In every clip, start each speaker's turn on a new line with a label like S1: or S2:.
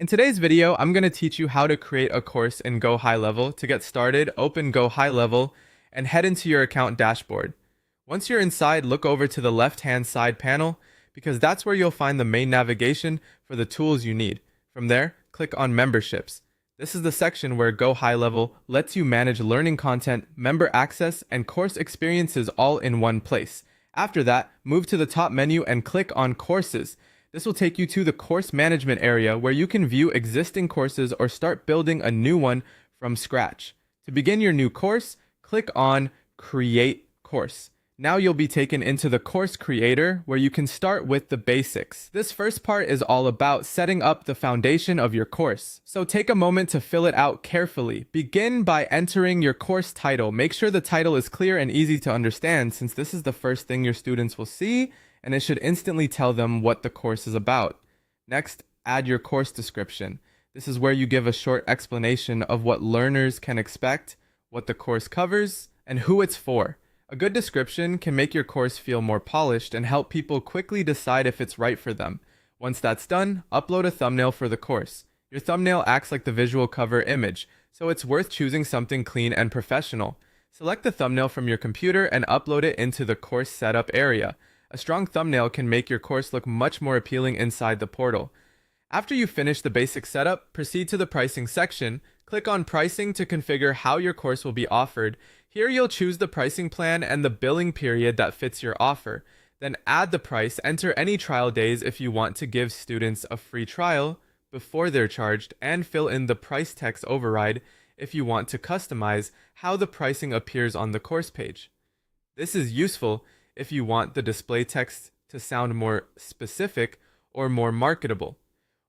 S1: In today's video, I'm going to teach you how to create a course in Gohighlevel. To get started, open Gohighlevel and head into your account dashboard. Once you're inside, look over to the left-hand side panel because that's where you'll find the main navigation for the tools you need. From there, click on Memberships. This is the section where Gohighlevel lets you manage learning content, member access, and course experiences all in one place. After that, move to the top menu and click on Courses. This will take you to the course management area where you can view existing courses or start building a new one from scratch. To begin your new course, click on Create Course. Now you'll be taken into the course creator where you can start with the basics. This first part is all about setting up the foundation of your course. So take a moment to fill it out carefully. Begin by entering your course title. Make sure the title is clear and easy to understand since this is the first thing your students will see and it should instantly tell them what the course is about. Next, add your course description. This is where you give a short explanation of what learners can expect, what the course covers, and who it's for. A good description can make your course feel more polished and help people quickly decide if it's right for them. Once that's done, upload a thumbnail for the course. Your thumbnail acts like the visual cover image, so it's worth choosing something clean and professional. Select the thumbnail from your computer and upload it into the course setup area. A strong thumbnail can make your course look much more appealing inside the portal. After you finish the basic setup, proceed to the pricing section. Click on Pricing to configure how your course will be offered. Here you'll choose the pricing plan and the billing period that fits your offer. Then add the price, enter any trial days if you want to give students a free trial before they're charged, and fill in the price text override if you want to customize how the pricing appears on the course page. This is useful if you want the display text to sound more specific or more marketable.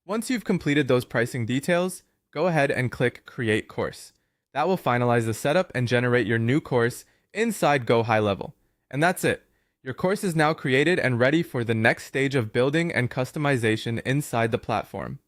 S1: Once you've completed those pricing details, go ahead and click Create Course. That will finalize the setup and generate your new course inside Gohighlevel. And that's it. Your course is now created and ready for the next stage of building and customization inside the platform.